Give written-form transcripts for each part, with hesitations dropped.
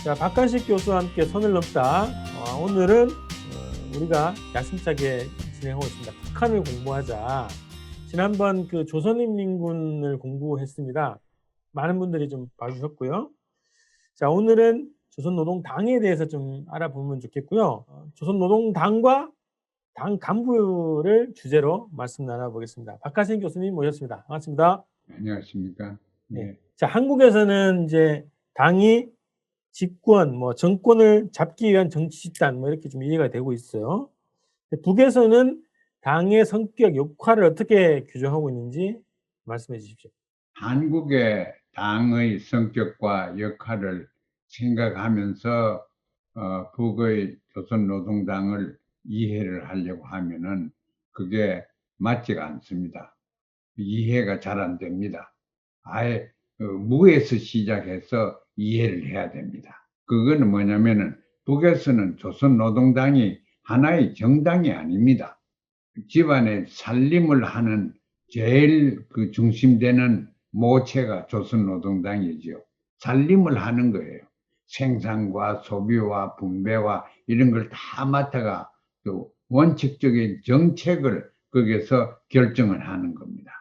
자, 박한식 교수와 함께 선을 넘다. 오늘은 우리가 야심차게 진행하고 있습니다. 북한을 공부하자. 지난번 그 조선인민군을 공부했습니다. 많은 분들이 좀 봐주셨고요. 자, 오늘은 조선노동당에 대해서 좀 알아보면 좋겠고요. 조선노동당과 당 간부를 주제로 말씀 나눠보겠습니다. 박한식 교수님 모셨습니다. 반갑습니다. 안녕하십니까. 네. 네. 자, 한국에서는 이제 당이 집권, 정권을 잡기 위한 정치 집단, 이렇게 좀 이해가 되고 있어요. 북에서는 당의 성격, 역할을 어떻게 규정하고 있는지 말씀해 주십시오. 한국의 당의 성격과 역할을 생각하면서 북의 조선노동당을 이해를 하려고 하면은 그게 맞지가 않습니다. 이해가 잘 안 됩니다. 아예 무에서 시작해서 이해를 해야 됩니다. 그거는 뭐냐면은 북에서는 조선노동당이 하나의 정당이 아닙니다. 집안의 살림을 하는 제일 그 중심되는 모체가 조선노동당이지요. 살림을 하는 거예요. 생산과 소비와 분배와 이런 걸 다 맡아가 또 원칙적인 정책을 거기에서 결정을 하는 겁니다.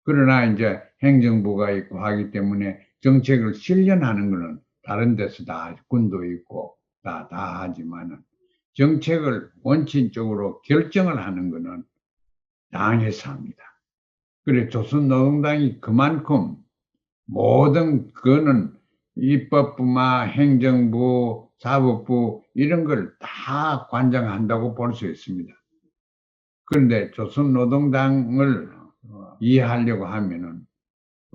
그러나 이제 행정부가 있고 하기 때문에 정책을 실현하는 것은 다른 데서 다 군도 있고 다 하지만은 정책을 원칙적으로 결정을 하는 것은 당에서 합니다. 그래 조선노동당이 그만큼 모든 그거는 입법부나 행정부, 사법부 이런 걸 다 관장한다고 볼 수 있습니다. 그런데 조선노동당을 이해하려고 하면은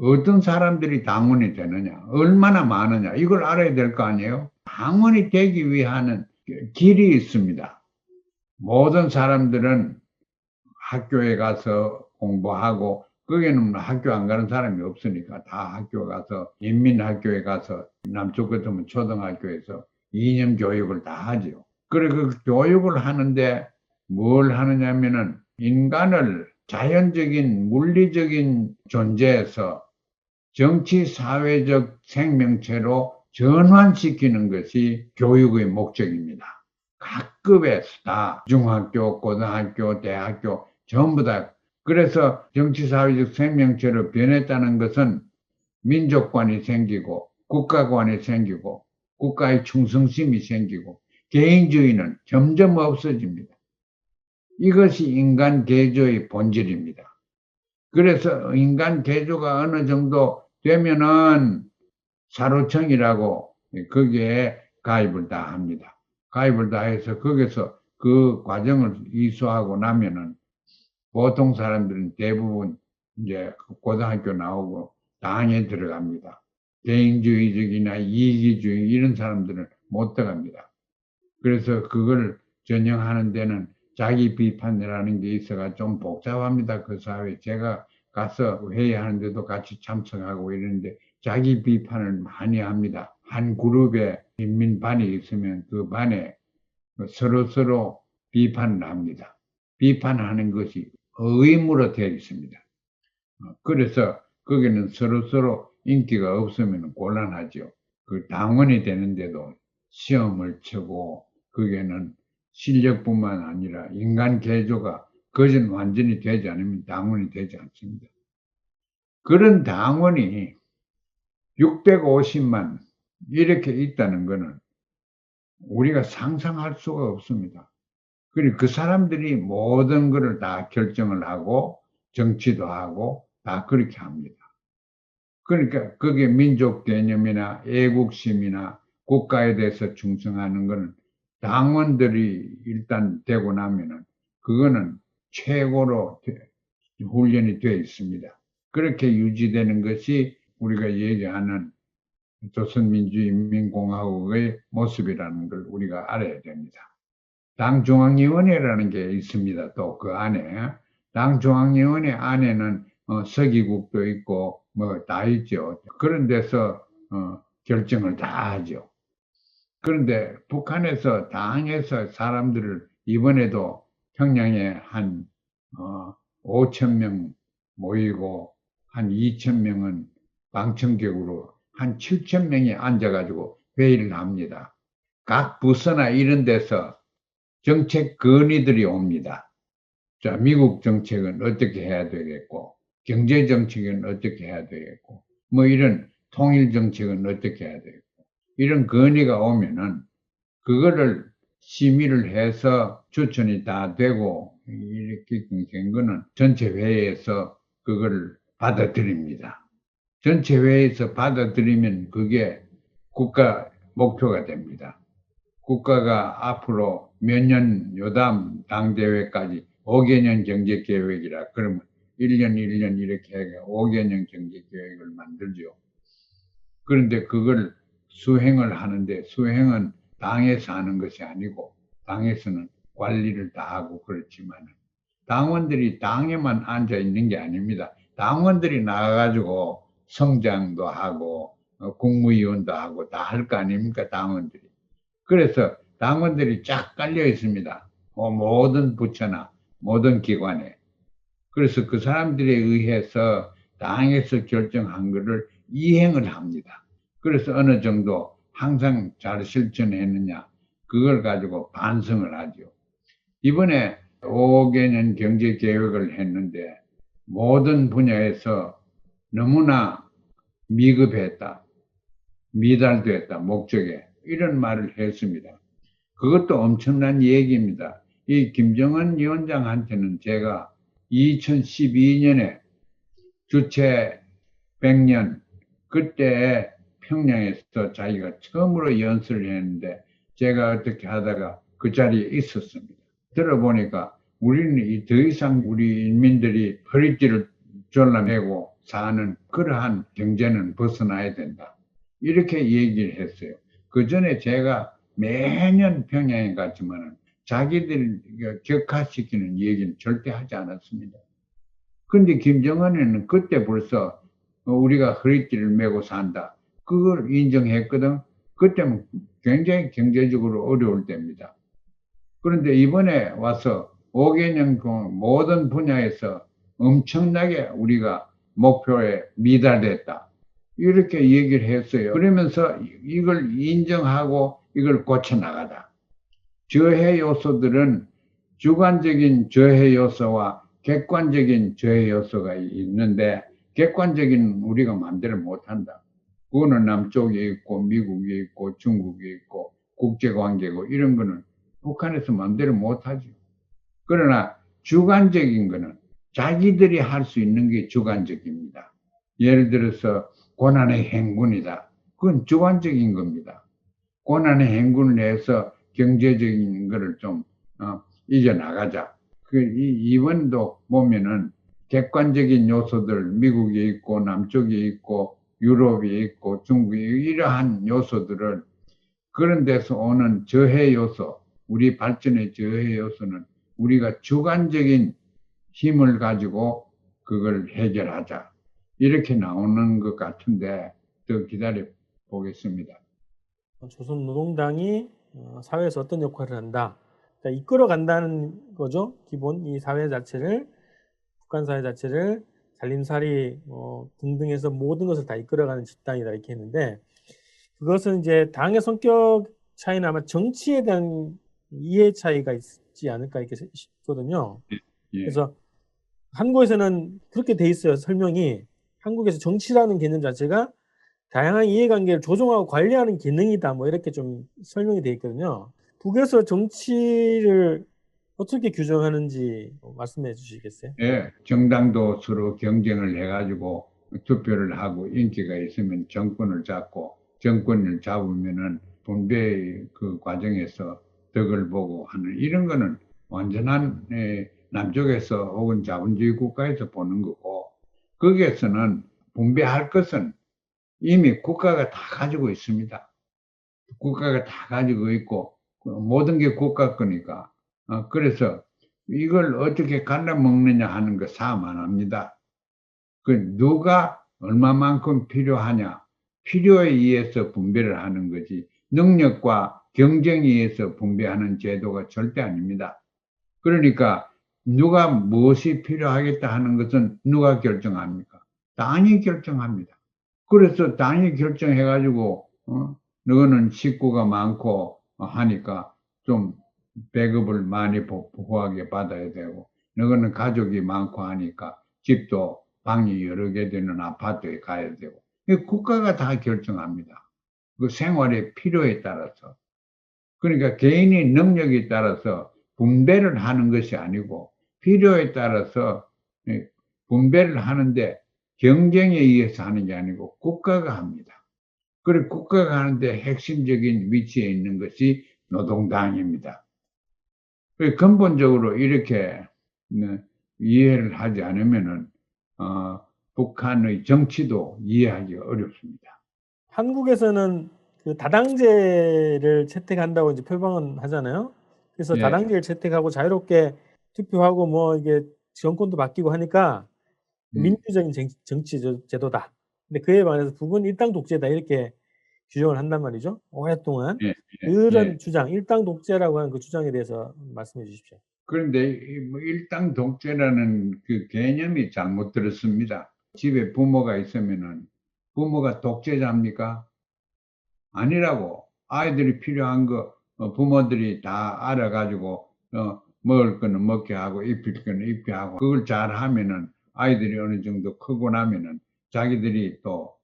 어떤 사람들이 당원이 되느냐, 얼마나 많으냐 이걸 알아야 될 거 아니에요? 당원이 되기 위한 길이 있습니다. 모든 사람들은 학교에 가서 공부하고 거기는 학교 안 가는 사람이 없으니까 다 학교 가서 인민학교에 가서 남쪽 같으면 초등학교에서 이념 교육을 다 하죠. 그래 그 교육을 하는데 뭘 하느냐면은 인간을 자연적인 물리적인 존재에서 정치 사회적 생명체로 전환시키는 것이 교육의 목적입니다. 각급에서 다 중학교, 고등학교, 대학교 전부 다 그래서 정치사회적 생명체로 변했다는 것은 민족관이 생기고 국가관이 생기고 국가의 충성심이 생기고 개인주의는 점점 없어집니다. 이것이 인간 개조의 본질입니다. 그래서 인간 개조가 어느 정도 되면은 사로청이라고 거기에 가입을 다 합니다. 가입을 다 해서 거기서 그 과정을 이수하고 나면은 보통 사람들은 대부분 이제 고등학교 나오고 당에 들어갑니다. 개인주의적이나 이기주의 이런 사람들은 못 들어갑니다. 그래서 그걸 전형하는 데는 자기 비판이라는 게 있어가 좀 복잡합니다. 그 사회. 제가 가서 회의하는데도 같이 참석하고 이러는데 자기 비판을 많이 합니다. 한 그룹에 인민반이 있으면 그 반에 서로 비판을 합니다. 비판하는 것이 의무로 되어 있습니다. 그래서 거기는 서로 인기가 없으면 곤란하죠. 그 당원이 되는데도 시험을 치고 거기에는 실력뿐만 아니라 인간 개조가 그전 완전히 되지 않으면 당원이 되지 않습니다. 그런 당원이 650만 이렇게 있다는 것은 우리가 상상할 수가 없습니다. 그리고 그 사람들이 모든 것을 다 결정을 하고 정치도 하고 다 그렇게 합니다. 그러니까 그게 민족 개념이나 애국심이나 국가에 대해서 충성하는 것은 당원들이 일단 되고 나면은 그거는 최고로 훈련이 되어 있습니다. 그렇게 유지되는 것이 우리가 얘기하는 조선민주인민공화국의 모습이라는 걸 우리가 알아야 됩니다. 당중앙위원회라는 게 있습니다. 또 그 안에 당중앙위원회 안에는 서기국도 있고 뭐 다 있죠. 그런 데서 결정을 다 하죠. 그런데 북한에서 당에서 사람들을 이번에도 평양에 한 5천 명 모이고 한 2천 명은 방청객으로 한 7천 명이 앉아가지고 회의를 합니다. 각 부서나 이런 데서 정책 건의들이 옵니다. 자, 미국 정책은 어떻게 해야 되겠고, 경제 정책은 어떻게 해야 되겠고, 뭐 이런 통일 정책은 어떻게 해야 되겠고, 이런 건의가 오면은 그거를 심의를 해서 추천이 다 되고 이렇게 된 거는 전체 회의에서 그걸 받아들입니다. 전체 회의에서 받아들이면 그게 국가 목표가 됩니다. 국가가 앞으로 몇 년 요담 당대회까지 5개년 경제계획이라 그러면 1년 1년 이렇게 해서 5개년 경제계획을 만들죠. 그런데 그걸 수행을 하는데 수행은 당에서 하는 것이 아니고 당에서는 관리를 다 하고 그렇지만 당원들이 당에만 앉아 있는 게 아닙니다. 당원들이 나가가지고 성장도 하고 국무위원도 하고 다 할 거 아닙니까 당원들이. 그래서 당원들이 쫙 깔려 있습니다. 모든 부처나 모든 기관에. 그래서 그 사람들에 의해서 당에서 결정한 것을 이행을 합니다. 그래서 어느 정도 항상 잘 실천했느냐 그걸 가지고 반성을 하죠. 이번에 5개년 경제 계획을 했는데 모든 분야에서 너무나 미흡했다, 미달됐다, 목적에 이런 말을 했습니다. 그것도 엄청난 얘기입니다. 이 김정은 위원장한테는 제가 2012년에 주체 100년 그때 평양에서 자기가 처음으로 연설을 했는데 제가 어떻게 하다가 그 자리에 있었습니다. 들어보니까 우리는 더 이상 우리 인민들이 허리띠를 졸라매고 사는 그러한 경제는 벗어나야 된다. 이렇게 얘기를 했어요. 그 전에 제가 매년 평양에 갔지만 자기들 격화시키는 얘기는 절대 하지 않았습니다. 근데 김정은은 그때 벌써 우리가 허리띠를 메고 산다. 그걸 인정했거든. 그때는 굉장히 경제적으로 어려울 때입니다. 그런데 이번에 와서 5개년 모든 분야에서 엄청나게 우리가 목표에 미달됐다. 이렇게 얘기를 했어요. 그러면서 이걸 인정하고 이걸 고쳐나가다. 저해 요소들은 주관적인 저해 요소와 객관적인 저해 요소가 있는데 객관적인 우리가 마음대로 못한다. 그거는 남쪽에 있고 미국에 있고 중국에 있고 국제관계고 이런 거는 북한에서 마음대로 못하죠. 그러나 주관적인 거는 자기들이 할 수 있는 게 주관적입니다. 예를 들어서 고난의 행군이다. 그건 주관적인 겁니다. 고난의 행군을 해서 경제적인 거를 좀 이겨나가자. 이번도 보면은 객관적인 요소들 미국에 있고 남쪽에 있고 유럽에 있고 중국에 이러한 요소들을 그런 데서 오는 저해 요소, 우리 발전의 저해 요소는 우리가 주관적인 힘을 가지고 그걸 해결하자. 이렇게 나오는 것 같은데 더 기다려 보겠습니다. 조선노동당이 사회에서 어떤 역할을 한다. 그러니까 이끌어 간다는 거죠. 기본 이 사회 자체를, 북한 사회 자체를 살림살이 등등해서 모든 것을 다 이끌어가는 집단이다 이렇게 했는데 그것은 이제 당의 성격 차이나 아마 정치에 대한 이해 차이가 있지 않을까 이렇게 싶거든요. 예. 그래서 한국에서는 그렇게 돼 있어요. 설명이 한국에서 정치라는 개념 자체가 다양한 이해관계를 조종하고 관리하는 기능이다. 뭐 이렇게 좀 설명이 돼 있거든요. 북에서 정치를 어떻게 규정하는지 말씀해 주시겠어요? 예, 정당도 서로 경쟁을 해가지고 투표를 하고 인기가 있으면 정권을 잡고 정권을 잡으면은 분배 그 과정에서 덕을 보고 하는 이런 거는 완전한 남쪽에서 혹은 자본주의 국가에서 보는 거고 거기에서는 분배할 것은 이미 국가가 다 가지고 있습니다. 국가가 다 가지고 있고 모든 게 국가 거니까 그래서 이걸 어떻게 갈라 먹느냐 하는 거 싸움 안 합니다. 그 누가 얼마만큼 필요하냐 필요에 의해서 분배를 하는 거지 능력과 경쟁에 의해서 분배하는 제도가 절대 아닙니다. 그러니까 누가 무엇이 필요하겠다 하는 것은 누가 결정합니까? 당이 결정합니다. 그래서 당이 결정해가지고 너는 식구가 많고 하니까 좀 배급을 많이 보호하게 받아야 되고, 너는 가족이 많고 하니까 집도 방이 여러 개 되는 아파트에 가야 되고, 국가가 다 결정합니다. 그 생활의 필요에 따라서. 그러니까 개인의 능력에 따라서 분배를 하는 것이 아니고 필요에 따라서 분배를 하는데 경쟁에 의해서 하는 게 아니고 국가가 합니다. 그리고 국가가 하는데 핵심적인 위치에 있는 것이 노동당입니다. 근본적으로 이렇게 이해를 하지 않으면은 북한의 정치도 이해하기 어렵습니다. 한국에서는 그 다당제를 채택한다고 이제 표방은 하잖아요. 그래서 예, 다당제를 채택하고 자유롭게 투표하고 뭐 이게 정권도 바뀌고 하니까 음, 민주적인 정치 제도다. 근데 그에 반해서 북은 일당 독재다 이렇게 규정을 한단 말이죠. 오랫동안 예, 예. 그런 주장, 일당 독재라고 하는 그 주장에 대해서 말씀해 주십시오. 그런데 뭐 일당 독재라는 그 개념이 잘못 들었습니다. 집에 부모가 있으면은 부모가 독재자입니까? 아니라고. 아이들이 필요한 거 부모들이 다 알아가지고 먹을 거는 먹게 하고 입힐 거는 입게 하고 그걸 잘 하면은 아이들이 어느 정도 크고 나면은 자기들이 또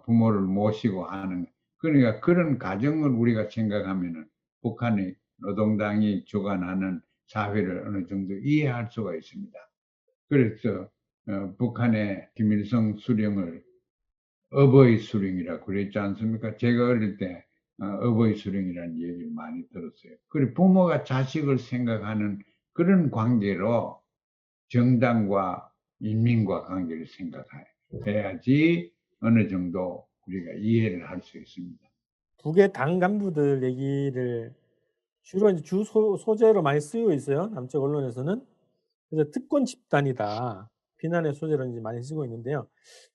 부모를 모시고 하는, 그러니까 그런 가정을 우리가 생각하면은 북한의 노동당이 주관하는 사회를 어느 정도 이해할 수가 있습니다. 그래서 북한의 김일성 수령을 어버이 수령이라고 그랬지 않습니까? 제가 어릴 때 어버이 수령이라는 얘기를 많이 들었어요. 그리고 부모가 자식을 생각하는 그런 관계로 정당과 인민과 관계를 생각해야지 어느 정도 우리가 이해를 할 수 있습니다. 북의 당 간부들 얘기를 주로 이제 소재로 많이 쓰이고 있어요. 남쪽 언론에서는. 그래서 특권 집단이다. 비난의 소재로 이제 많이 쓰고 있는데요.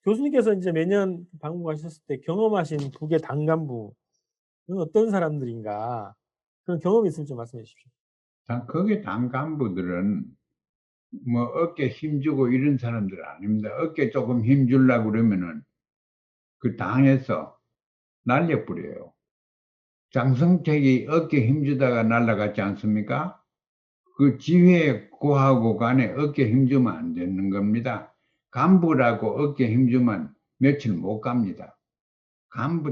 교수님께서 이제 매년 방문하셨을 때 경험하신 북의 당 간부는 어떤 사람들인가? 그런 경험이 있으면 좀 말씀해 주십시오. 거기 당 간부들은 뭐 어깨 힘주고 이런 사람들 아닙니다. 어깨 조금 힘주려고 그러면은 그 당에서 날려버려요. 장성택이 어깨 힘주다가 날아갔지 않습니까? 그 지휘에 고하고 간에 어깨 힘주면 안 되는 겁니다. 간부라고 어깨 힘주면 며칠 못 갑니다.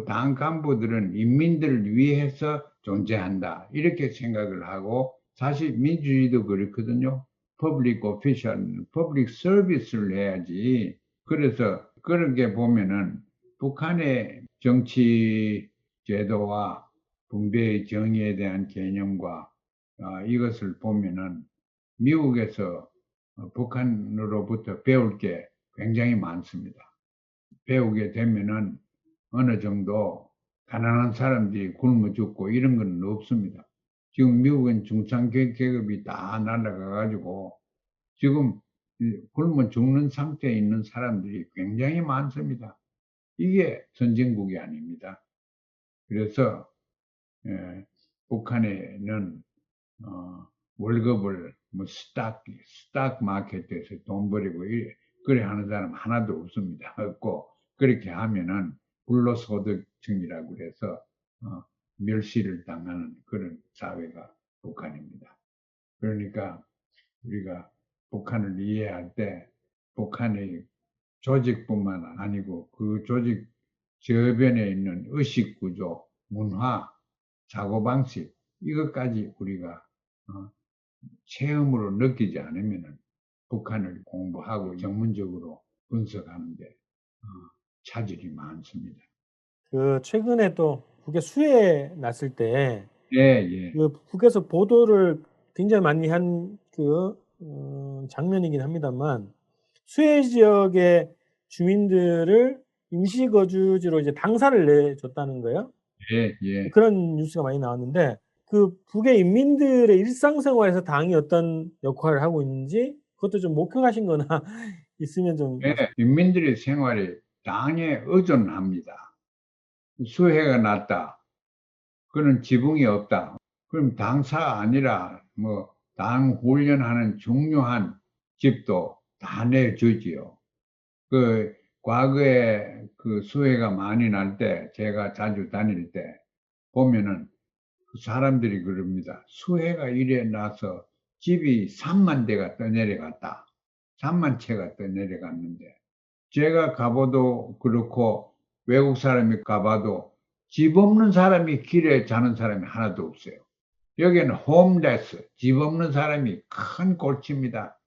당 간부들은 인민들을 위해서 존재한다. 이렇게 생각을 하고, 사실 민주주의도 그렇거든요. 퍼블릭 오피셜, 퍼블릭 서비스를 해야지. 그래서 그렇게 보면은 북한의 정치 제도와 분배의 정의에 대한 개념과 이것을 보면은 미국에서 북한으로부터 배울 게 굉장히 많습니다. 배우게 되면은 어느 정도 가난한 사람들이 굶어 죽고 이런 건 없습니다. 지금 미국은 중산계급이 다 날아가 가지고 지금 굶어 죽는 상태에 있는 사람들이 굉장히 많습니다. 이게 선진국이 아닙니다. 그래서 북한에는 월급을 뭐 스탁 마켓에서 돈 벌이고 그래 하는 사람 하나도 없습니다. 없고 그렇게 하면은 불로소득층이라고 그래서 멸시를 당하는 그런 사회가 북한입니다. 그러니까 우리가 북한을 이해할 때 북한의 조직뿐만 아니고 그 조직 저변에 있는 의식 구조, 문화, 사고방식 이것까지 우리가 어, 체험으로 느끼지 않으면 북한을 공부하고 전문적으로 분석하는데 차질이 많습니다. 그 최근에 또 북에 수해 났을 때 예, 예, 그 북에서 보도를 굉장히 많이 한 그 장면이긴 합니다만 수해 지역의 주민들을 임시 거주지로 이제 당사를 내줬다는 거예요. 예, 예. 그런 뉴스가 많이 나왔는데 그 북의 인민들의 일상생활에서 당이 어떤 역할을 하고 있는지 그것도 좀 목격하신 거나 있으면 좀 예, 인민들의 생활이 당에 의존합니다. 수해가 났다. 그런 지붕이 없다. 그럼 당사 아니라 뭐 당 훈련하는 중요한 집도 다 내주지요. 그 과거에 그 수해가 많이 날 때 제가 자주 다닐 때 보면은 그 사람들이 그럽니다. 수해가 일어나서 집이 3만 대가 떠내려갔다. 3만 채가 떠내려갔는데 제가 가봐도 그렇고 외국 사람이 가봐도 집 없는 사람이 길에 자는 사람이 하나도 없어요. 여기는 홈레스, 집 없는 사람이 큰 골치입니다.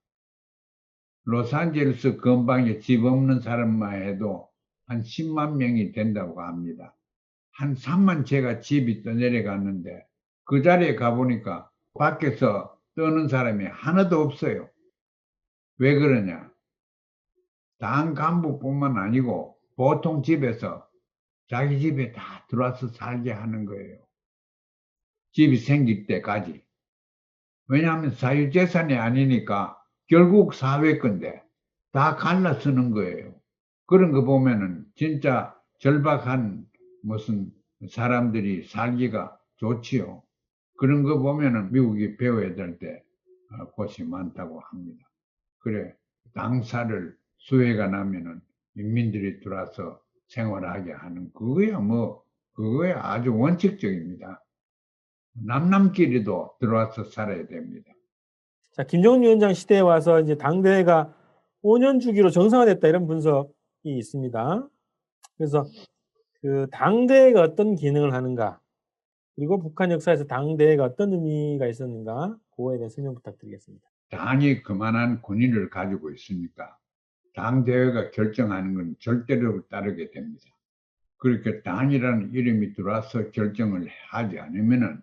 로스앤젤레스 근방에 집 없는 사람만 해도 한 10만 명이 된다고 합니다. 한 3만 채가 집이 떠내려갔는데 그 자리에 가보니까 밖에서 떠는 사람이 하나도 없어요. 왜 그러냐? 당 간부뿐만 아니고 보통 집에서 자기 집에 다 들어와서 살게 하는 거예요. 집이 생길 때까지. 왜냐하면 사유재산이 아니니까 결국 사회 건데 다 갈라 쓰는 거예요. 그런 거 보면은 진짜 절박한 무슨 사람들이 살기가 좋지요. 그런 거 보면은 미국이 배워야 될 때 곳이 많다고 합니다. 그래, 당사를 수해가 나면은 인민들이 들어와서 생활하게 하는 그거야 아주 원칙적입니다. 남남끼리도 들어와서 살아야 됩니다. 자, 김정은 위원장 시대에 와서 이제 당대회가 5년 주기로 정상화됐다 이런 분석이 있습니다. 그래서 그 당대회가 어떤 기능을 하는가, 그리고 북한 역사에서 당대회가 어떤 의미가 있었는가, 그거에 대한 설명 부탁드리겠습니다. 당이 그만한 권위를 가지고 있으니까 당대회가 결정하는 건 절대로 따르게 됩니다. 그렇게 당이라는 이름이 들어와서 결정을 하지 않으면은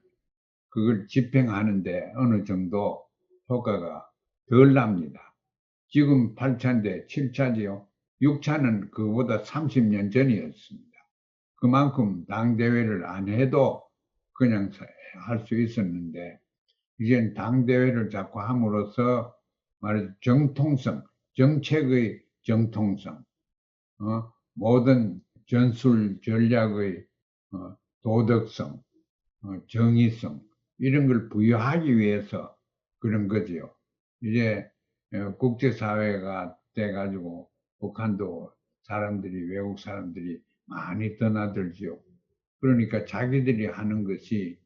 그걸 집행하는데 어느 정도 효과가 덜 납니다. 지금 8차인데 7차지요. 6차는 그보다 30년 전이었습니다. 그만큼 당대회를 안 해도 그냥 할 수 있었는데 이젠 당대회를 자꾸 함으로써 말해서 정통성, 정책의 정통성, 모든 전술 전략의 도덕성, 정의성 이런 걸 부여하기 위해서 그런 거지요. 이제 국제사회가 돼가지고 북한도 사람들이 외국 사람들이 많이 떠나들지요. 그러니까 자기들이 하는 것이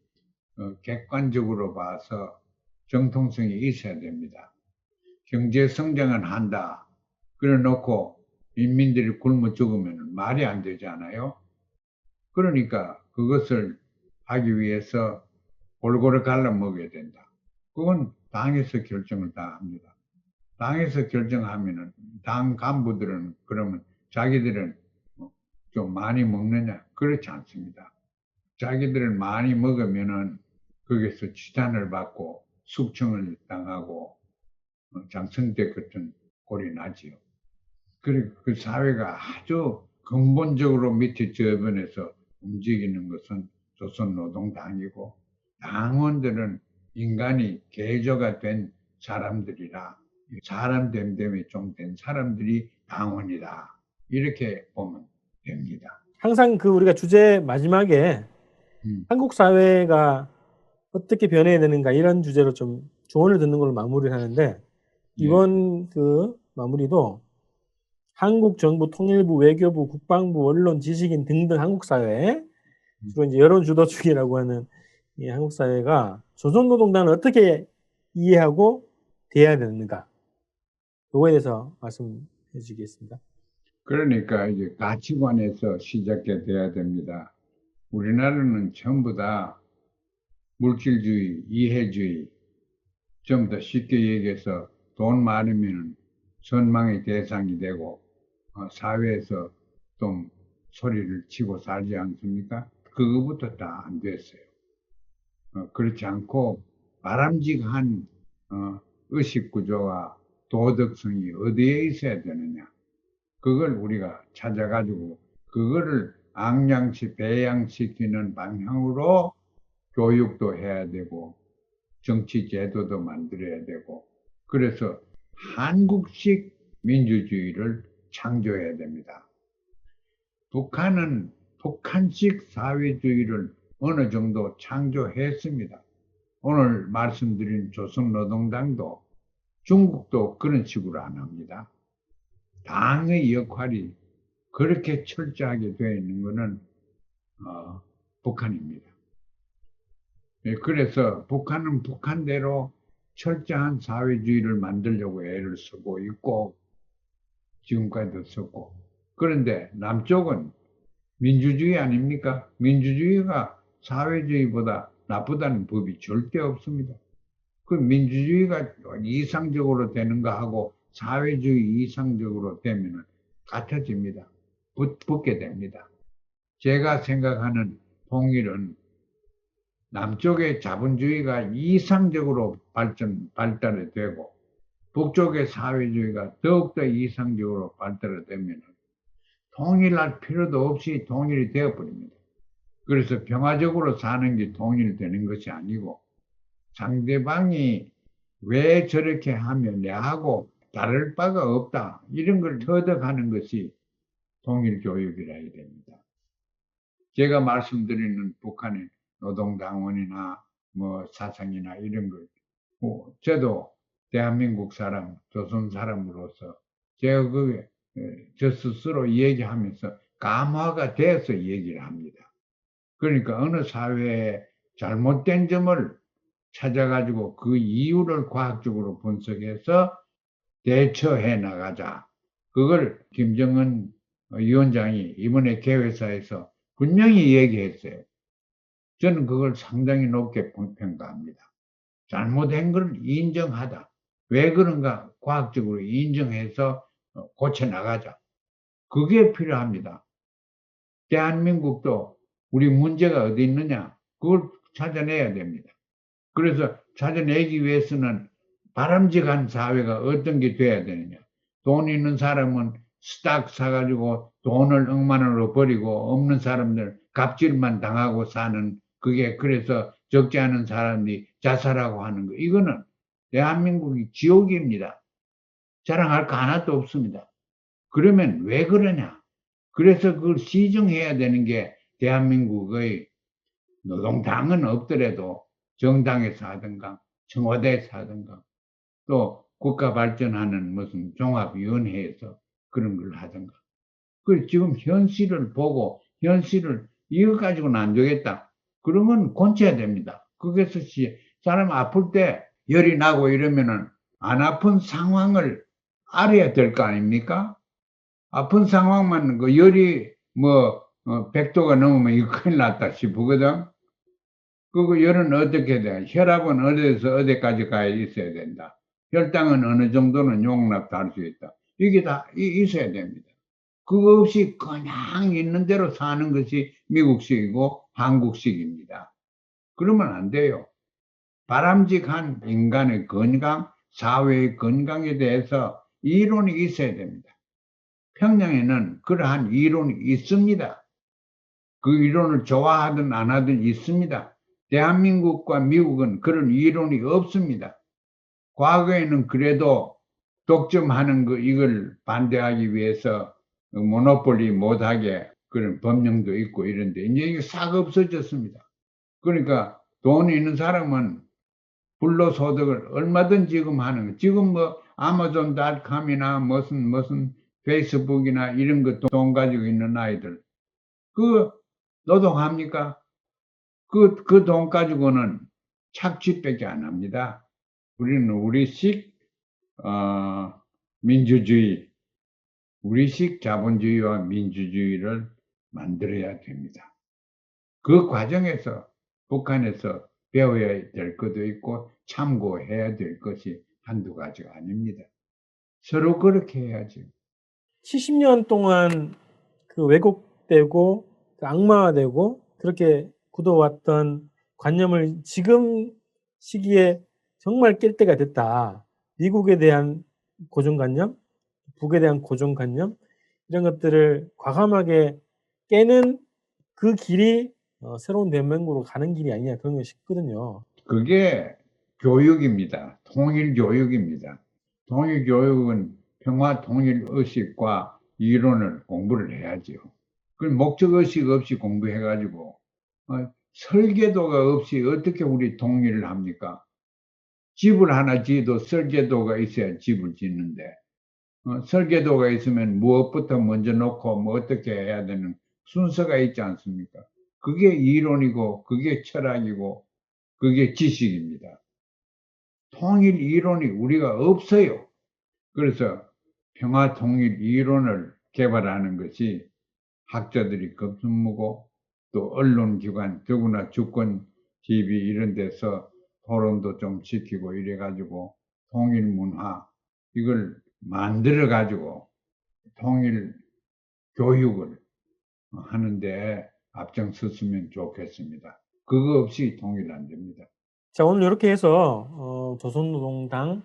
객관적으로 봐서 정통성이 있어야 됩니다. 경제 성장은 한다. 그래 놓고 인민들이 굶어 죽으면 말이 안 되잖아요. 그러니까 그것을 하기 위해서 골고루 갈라 먹어야 된다. 그건 당에서 결정을 다 합니다. 당에서 결정하면은 당 간부들은 그러면 자기들은 좀 많이 먹느냐? 그렇지 않습니다. 자기들은 많이 먹으면은 거기서 치단을 받고 숙청을 당하고 장성대 같은 꼴이 나지요. 그리고 그 사회가 아주 근본적으로 밑에 저변에서 움직이는 것은 조선노동당이고 당원들은 인간이 계조가 된 사람들이라 사람 됨됨이 좀 된 사람들이 당원이다. 이렇게 보면 됩니다. 항상 그 우리가 주제 마지막에 한국 사회가 어떻게 변해야 되는가 이런 주제로 좀 조언을 듣는 걸로 마무리를 하는데, 예. 이번 그 마무리도 한국 정부, 통일부, 외교부, 국방부, 언론, 지식인 등등 한국 사회, 주로 이제 여론 주도주의라고 하는 이 한국 사회가 조선노동당을 어떻게 이해하고 대해야 되는가, 그거에 대해서 말씀해 주시겠습니다. 그러니까 이제 가치관에서 시작이 돼야 됩니다. 우리나라는 전부 다 물질주의, 이해주의, 좀 더 쉽게 얘기해서 돈 많으면 선망의 대상이 되고 사회에서 좀 소리를 치고 살지 않습니까? 그거부터 다 안 됐어요. 그렇지 않고 바람직한 의식구조와 도덕성이 어디에 있어야 되느냐? 그걸 우리가 찾아가지고 그거를 ang양시 배양시키는 방향으로 교육도 해야 되고 정치 제도도 만들어야 되고 그래서 한국식 민주주의를 창조해야 됩니다. 북한은 북한식 사회주의를 어느 정도 창조했습니다. 오늘 말씀드린 조선노동당도 중국도 그런 식으로 안 합니다. 당의 역할이 그렇게 철저하게 되어 있는 것은 북한입니다. 그래서 북한은 북한대로 철저한 사회주의를 만들려고 애를 쓰고 있고, 지금까지도 썼고. 그런데 남쪽은 민주주의 아닙니까? 민주주의가 사회주의보다 나쁘다는 법이 절대 없습니다. 그 민주주의가 이상적으로 되는가 하고 사회주의 이상적으로 되면 같아집니다. 붙게 됩니다. 제가 생각하는 통일은 남쪽의 자본주의가 이상적으로 발달이 되고 북쪽의 사회주의가 더욱더 이상적으로 발달이 되면 통일할 필요도 없이 통일이 되어버립니다. 그래서 평화적으로 사는 게 통일되는 것이 아니고 상대방이 왜 저렇게 하면 내하고 다를 바가 없다. 이런 걸 터득하는 것이 통일교육이라 해야 됩니다. 제가 말씀드리는 북한의 노동당원이나 뭐 사상이나 이런 걸, 저도 대한민국 사람, 조선 사람으로서 제가 저 스스로 얘기하면서 감화가 돼서 얘기를 합니다. 그러니까 어느 사회에 잘못된 점을 찾아가지고 그 이유를 과학적으로 분석해서 대처해 나가자. 그걸 김정은 위원장이 이번에 개회사에서 분명히 얘기했어요. 저는 그걸 상당히 높게 평가합니다. 잘못된 걸 인정하다. 왜 그런가 과학적으로 인정해서 고쳐 나가자. 그게 필요합니다. 대한민국도 우리 문제가 어디 있느냐? 그걸 찾아내야 됩니다. 그래서 찾아내기 위해서는 바람직한 사회가 어떤 게 돼야 되느냐. 돈 있는 사람은 스탁 사가지고 돈을 억만원으로 버리고 없는 사람들 갑질만 당하고 사는 그게 그래서 적지 않은 사람이 자살하고 하는 거. 이거는 대한민국이 지옥입니다. 자랑할 거 하나도 없습니다. 그러면 왜 그러냐? 그래서 그걸 시정해야 되는 게 대한민국의 노동당은 없더라도 정당에서 하든가 청와대에서 하든가 또 국가 발전하는 무슨 종합위원회에서 그런 걸 하든가. 그 지금 현실을 보고 현실을 이거 가지고는 안 되겠다. 그러면 고쳐야 됩니다. 그래서 사람 아플 때 열이 나고 이러면은 안 아픈 상황을 알아야 될 거 아닙니까? 아픈 상황만 그 열이 뭐 100도가 넘으면 이거 큰일 났다 싶거든. 그거 열은 어떻게 돼? 혈압은 어디에서 어디까지 가야 있어야 된다. 혈당은 어느 정도는 용납도 할 수 있다. 이게 다 있어야 됩니다. 그거 없이 그냥 있는 대로 사는 것이 미국식이고 한국식입니다. 그러면 안 돼요. 바람직한 인간의 건강, 사회의 건강에 대해서 이론이 있어야 됩니다. 평양에는 그러한 이론이 있습니다. 그 이론을 좋아하든 안 하든 있습니다. 대한민국과 미국은 그런 이론이 없습니다. 과거에는 그래도 독점하는 이걸 반대하기 위해서 모노폴리 못하게 그런 법령도 있고 이런데 이제 이게 싹 없어졌습니다. 그러니까 돈이 있는 사람은 불로소득을 얼마든 지금 하는 거. 지금 뭐 아마존닷컴이나 무슨 페이스북이나 이런 거 돈 가지고 있는 아이들 그 노동합니까? 그 돈 가지고는 착취밖에 안 합니다. 우리는 우리식 민주주의, 우리식 자본주의와 민주주의를 만들어야 됩니다. 그 과정에서 북한에서 배워야 될 것도 있고 참고해야 될 것이 한두 가지가 아닙니다. 서로 그렇게 해야지. 70년 동안 그 왜곡되고 그 악마화되고 그렇게 굳어왔던 관념을 지금 시기에 정말 깰 때가 됐다. 미국에 대한 고정관념, 북에 대한 고정관념 이런 것들을 과감하게 깨는 그 길이 새로운 대한민국으로 가는 길이 아니냐 그런 거 싶거든요. 그게 교육입니다. 통일교육입니다. 통일교육은 평화 통일의식과 이론을 공부를 해야지요. 그 목적의식 없이 공부해가지고 설계도가 없이 어떻게 우리 통일을 합니까? 집을 하나 지어도 설계도가 있어야 집을 짓는데 설계도가 있으면 무엇부터 먼저 놓고 뭐 어떻게 해야 되는 순서가 있지 않습니까? 그게 이론이고 그게 철학이고 그게 지식입니다. 통일 이론이 우리가 없어요. 그래서 평화 통일 이론을 개발하는 것이 학자들이 겁먹고 또 언론기관, 더구나 주권 TV 이런 데서 토론도 좀 시키고 이래가지고 통일 문화 이걸 만들어가지고 통일 교육을 하는데 앞장섰으면 좋겠습니다. 그거 없이 통일 안 됩니다. 자, 오늘 이렇게 해서 조선노동당에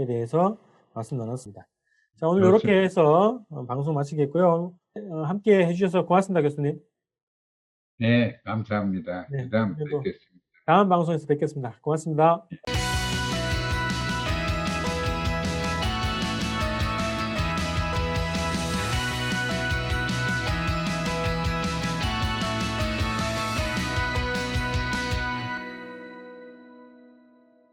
대해서 말씀 나눴습니다. 자, 오늘 이렇게 좋습니다. 해서 방송 마치겠고요. 함께 해주셔서 고맙습니다, 교수님. 네, 감사합니다. 네, 그다음 그래도 뵙겠습니다. 다음 방송에서 뵙겠습니다. 고맙습니다.